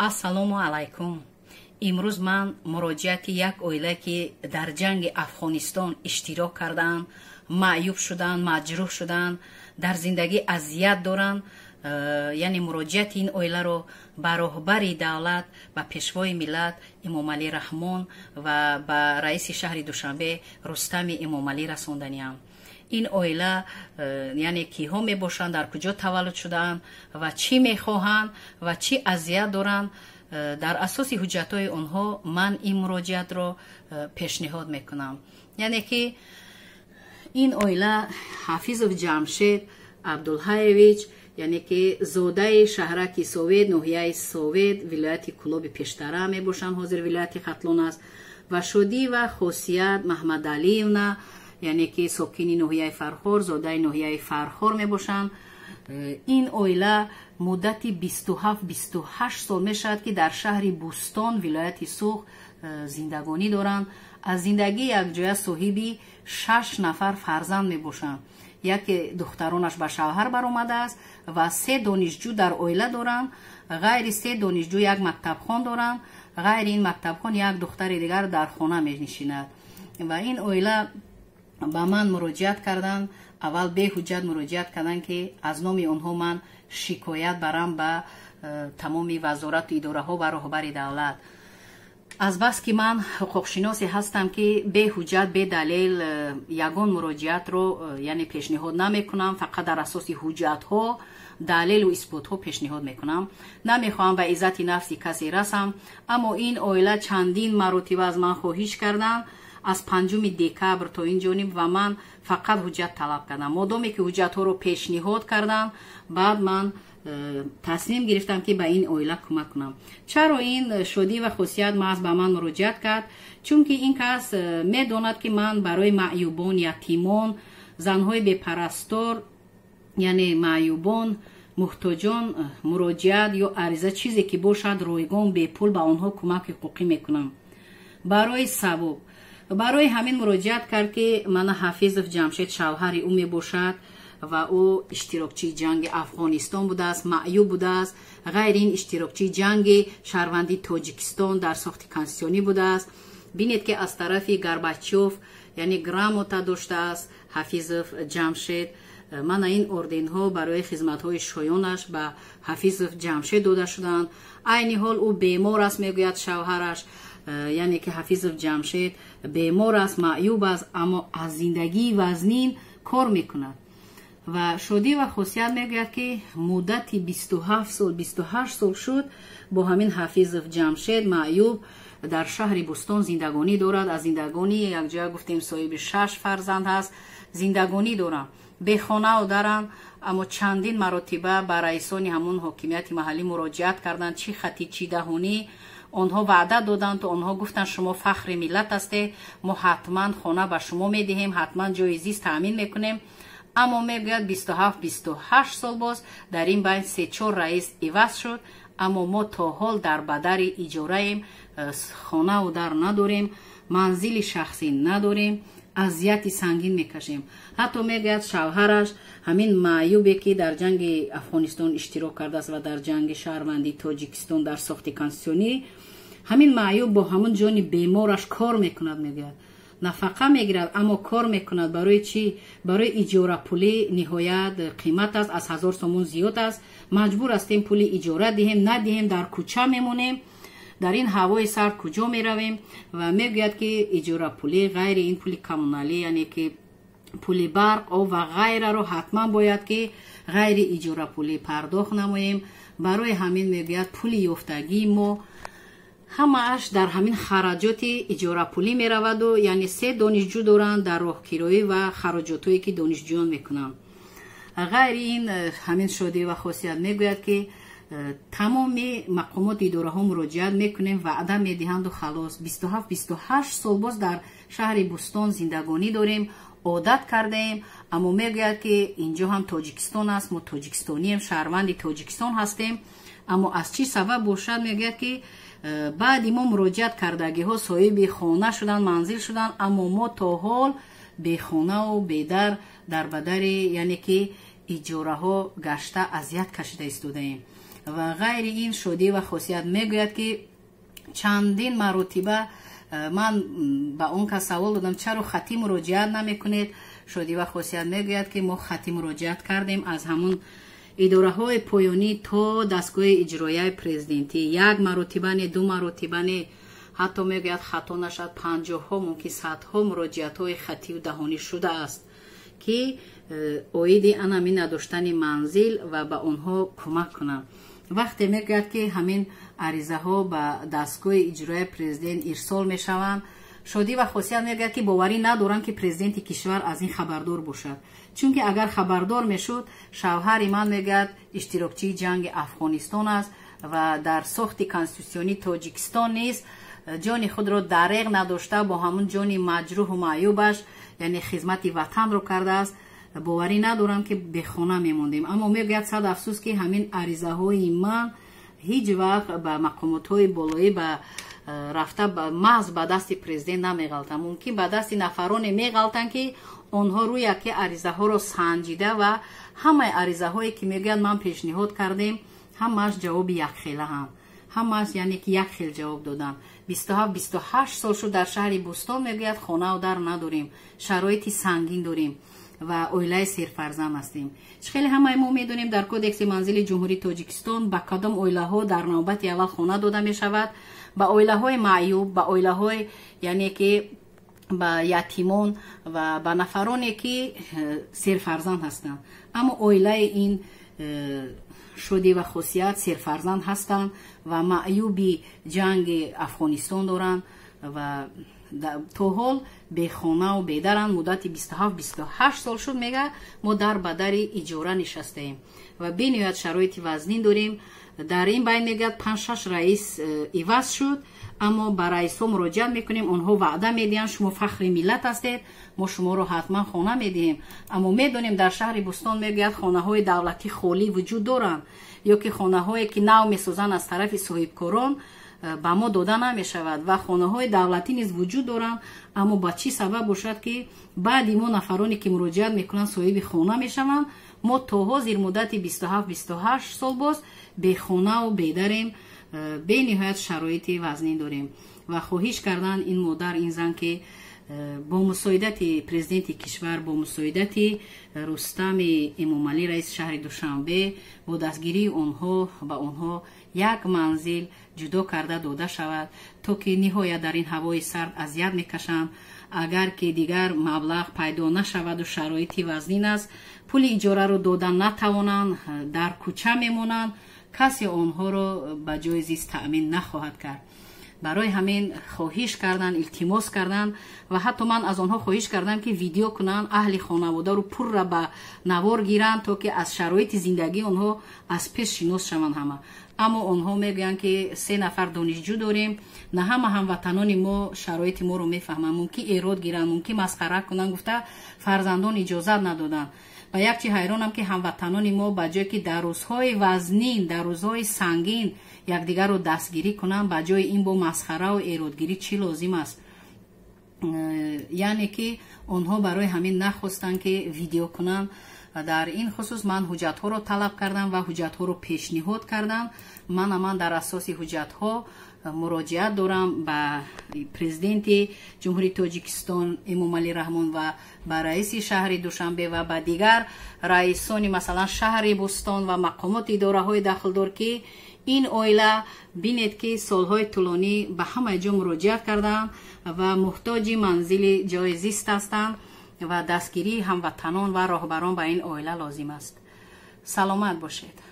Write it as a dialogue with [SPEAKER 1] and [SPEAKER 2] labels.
[SPEAKER 1] ассалому алайкум. имрӯз ман муроҷиати як оила ки дар ҷанги афғонистон иштирок карданд, маъюб шуданд, маҷрӯҳ шуданд, дар зиндагӣ азият доранд, яъне муроҷиати ин оиларо ба роҳбари давлат, ба пешвои миллат Эмомалӣ Раҳмон ва ба раиси шаҳри Душанбе Рустами Эмомалӣ расонданиам. ин оила яъне киҳо мебошанд, дар куҷо таваллуд шудаанд ва чӣ мехоҳанд ва чӣ азият доранд. дар асоси ҳуҷҷатҳои онҳо ман ин муроҷиатро пешниҳод мекунам. яъне ки ин оила Ҳафизов Ҷамшед Абдулҳаевич, яъне ки зодаи шаҳраки Совет, ноҳияи Совет, вилояти Кӯлоби Пештара мебошанд, ҳозир вилояти Хатлон аст, ва Шодӣ ва Хосият Маҳмадалиевна, яъне ки сокини ноҳияи Фархор, зодаи ноҳияи Фархор мебошанд. ин оила муддати 27-28 сол мешавад ки дар шаҳри Бустон, вилояти Сух зиндагонӣ доранд. аз зиндагии якҷоя соҳиби 6 нафар фарзанд мебошанд. яке духтаронаш ба шавҳар баромадааст ва 3 донишҷӯ дар оила доранд. ғайри 3 донишҷӯ як мактабхон доранд. ғайри ин мактабхон як духтари дигар дар хона менишинад. ва ин оила ба ман муроҷиат карданд. аввал беҳуҷҷат муроҷиат карданд ки аз номи онҳо ман шикоят барам ба тамоми вазорату идораҳо ва роҳбари давлат. азбаски ман ҳуқуқшиносе ҳастам ки беҳуҷҷат бедалел ягон муроҷиатро яъне пешниҳод намекунам. фақат дар асоси ҳуҷҷатҳо, далелу исботҳо пешниҳод мекунам. намехоҳам ба иззати нафси касе расам. аммо ин оила чандин маротиба аз ман хоҳиш карданд аз 5 декабр то ин ҷониб ва ман фақат ҳуҷҷат талаб кардам. модоме ки ҳуҷҷатҳоро пешниҳод карданд, баъд ман тасмим гирифтам ки ба ин оила кӯмак кунам. чаро ин Шодӣ ва Хосият маҳз ба ман муроҷиат кард? чунки ин кас медонад ки ман барои маъюбон, ятимон, занҳои бепарастор, яъне маъюбон, муҳтоҷон муроҷиат ё ариза чизе ки бошад ройгон бепул ба онҳо кӯмаки ҳуқуқӣ мекунам. барои сабоб барои ҳамин муроҷиат кард ки мана Ҳафизов Ҷамшед шавҳари ӯ мебошад ва ӯ иштирокчии ҷанги Афғонистон будааст, маъюб будааст. ғайри ин иштирокчии ҷанги шаҳрванди Тоҷикистон дар сохти конститутсионӣ будааст. бинед ки аз тарафи Горбачёв яъне грамота доштааст Ҳафизов Ҷамшед. мана ин орденҳо барои хизматҳои шоёнаш ба Ҳафизов Ҷамшед дода шуданд. айни ҳол ӯ бемор аст, мегӯяд шавҳараш, яъне ки Ҳафизов Ҷамшед бемор аст, маъюб аст, аммо аз зиндагии вазнин кор мекунад. ва Шодӣ ва Хосият мегӯяд ки муддати 27 сол 28 сол шуд бо ҳамин Ҳафизов Ҷамшед маъюб дар шаҳри Бустон зиндагонӣ дорад. аз зиндагонӣ якҷоя гуфтем соҳиби 6 фарзанд ҳаст, зиндагонӣ доранд, бехонау даранд. аммо чандин маротиба ба раисони ҳамон ҳокимияти маҳаллӣ муроҷиат карданд, чӣ хати чӣ даҳонӣ. онҳо ваъда доданд, то онҳо гуфтанд шумо фахри миллат ҳастед, мо ҳатман хона ба шумо медиҳем, ҳатман ҷои зист таъмин мекунем. аммо мегӯяд 27-28 сол боз дар ин байн 3-4 раис иваз шуд. аммо мо то ҳол дар бадари иҷораем, хонаву дар надорем, манзили шахсӣ надорем, азияти сангин мекашем. ҳатто мегӯяд шавҳараш ҳамин маъюбе ки дар ҷанги Афғонистон иштирок кардааст ва дар ҷанги шаҳрванди Тоҷикистон дар сохти конститутсионӣ, ҳамин маъюб бо ҳамон ҷони бемораш кор мекунад. мегӯяд нафақа мегирад, аммо кор мекунад. барои чӣ? барои иҷорапулӣ ниҳоят қимат аст, аз 1000 сомон зиёд аст. маҷбур ҳастем пули иҷора диҳем, надиҳем дар кӯча мемонем, дар ин ҳавои сард куҷо меравем. ва мегӯяд ки иҷорапулӣ ғайри ин пули коммуналӣ, яъне ки пули барқ об ва ғайраро ҳатман бояд ки ғайри иҷорапулӣ пардохт намоем. барои ҳамин мегӯяд пули ёфтагии мо ҳамааш дар ҳамин хараҷоти иҷорапулӣ мераваду, яъне 3 донишҷӯ доранд дар роҳкироӣ ва хароҷотҳое ки донишҷӯён мекунанд. ғайри ин ҳамин Шодӣ ва Хосият мегӯяд ки тамоми мақомоти идораҳо муроҷиат мекунем, ваъда медиҳанду халос. 27-28 сол боз дар шаҳри Бустон зиндагонӣ дорем, одат кардаем. аммо мегӯяд ки инҷо ҳам Тоҷикистон аст, мо тоҷикистонием, шаҳрванди Тоҷикистон ҳастем. аммо аз чӣ сабаб бошад? мегӯяд ки баъди мо муроҷиат кардагиҳо соҳиби хона шуданд, манзил шуданд, аммо мо то ҳол бехонаву бедар дар бадари яъне ки иҷораҳо гашта азият кашида истодаем. و غیر این شودی و خاصیت میگوید که چندین مرتبه من با اون که سوال دادم چرا خطی مراجعت نمیکنید؟ شودی و خاصیت میگوید که ما خطی مراجعت کردیم از همون اداره های پایانی تا دستگاه اجرایی پرزیدنتی، یک مرتبه نه، دو مرتبه نه، حتی میگوید خطا نشد 50 ها ممکن 100 ها مراجعت های خطی و دهانی شده است که اویدی انمی نداشتن منزل و به آنها کمک کنند. وقتی میگوید که همین عریضه ها به دستگاه اجرایی پرزیدنت ارسال میشوند، شودی و خاصیت میگوید که باوری ندارم که پرزیدنت کشور از این خبردار باشد، چون که اگر خبردار میشد شوهر من میگوید اشتراکچی جنگ افغانستان است و در ساخت کانستیتوسیونی تاجیکستان نیست، جان خود را دریغ نداشته با همون جان مجروح و معیوبش یعنی خدمت وطن رو کرده است. باوری ندارم که به خانه میموندیم. اما میگوید صد افسوس که همین عریضه های من هیچ وقت به مقامات های بالایی به رفته محض به دست پرزیدنت نمیغلطن. ممکن به دست نفران میغلطن که آنها روی یکی عریضه ها را سنجیده و همه عریضه هایی که میگوید من پیشنهاد کردیم همش جواب یک خیله همش یعنی که یک خیل جواب دادن. 27-28 سال شد در شهر بوستان میگوید خانه و در نداریم، شرایط سنگین داریم و اویله سرفرزند هستیم. خیلی همه ما میدونیم در کودکس منزل جمهوری تاجیکستان به کدام اویله ها در نوبت اول خانه داده می شود؟ به اویله های معیوب، به اویله های یعنی که به یتیمان و به نفرانی که سرفرزند هستند. اما اویله این شودی و خاصیت سرفرزند هستند و معیوبی جنگ افغانستان دارند و تا حال به خانه و به درن. مدت 27-28 سال شد میگه ما در بدر اجاره نشسته ایم و به نهایت شرایط وزنین داریم. در این بین میگه 5-6 رئیس عوض شد، اما به رئیس ها مراجعت میکنیم، اونها وعده میدین شما فخر ملت هستید، ما شما رو حتما خانه میدیم. اما میدونیم در شهر بوستان میگه خانه های دولتی خالی وجود دارن یا که خانه هایی که نو میسازن از طرف صاحبکاران به ما داده نمی شود و خانه های دولتی نیز وجود دارن. اما با چی سبب باشد که بعد ما نفرانی که مراجعت میکنن صاحب خانه میشوند، ما تا زیر مدت 27-28 سال باز به خانه و بیدریم، به نهایت شرایط وزنین داریم و خواهش کردن این مادر این زن که با مساعدت پرزیدنت کشور، با مساعدت رستم امامعلی رئیس شهر دوشنبه، با دستگیری آنها به آنها یک منزل جدا کرده داده شود تا که نهایت در این هوای سرد اذیت میکشند. اگر که دیگر مبلغ پیدا نشود و شرایط وزنین است، پول اجاره رو دادن نتوانند، در کوچه میمونند، کسی آنها را به جای زیست تأمین نخواهد کرد. برای همین خواهش کردن، التماس کردن و حتی من از آنها خواهش کردم که ویدیو کنن، اهل خانواده رو پر را به نوار گیرن تا که از شرایط زندگی آنها از پیش شناس شوند همه. اما آنها میگن که 3 نفر دانشجو داریم، نه همه هموطنان ما شرایط ما رو میفهمن، ممکن ایراد گیرن، ممکن مسخره کنن، گفته فرزندان اجازه ندادن. و یک چی حیرانم که هموطنان ما بجای که در روزهای وزنین، در روزهای سنگین یکدیگر رو دستگیری کنن، بجای این با مسخره و ایرادگیری چی لازم است؟ یعنی که آنها برای همین نخواستن که ویدیو کنن. در این خصوص من حجت ها رو طلب کردم و حجت ها رو پیشنهاد کردم. من در اساس حجت ها مراجعت دارم به پرزیدنت جمهوری تاجیکستان امامعلی رحمان و به رئیس شهر دوشنبه و به دیگر رئیسان مثلا شهر بوستان و مقامات اداره های داخلدار که این اویله بینید که سالهای طولانی به همه جا مراجعت کردن و محتاج منزل جای زیست هستند و دستگیری هموطنان و راهبران به این اویله لازم است. سلامت باشید.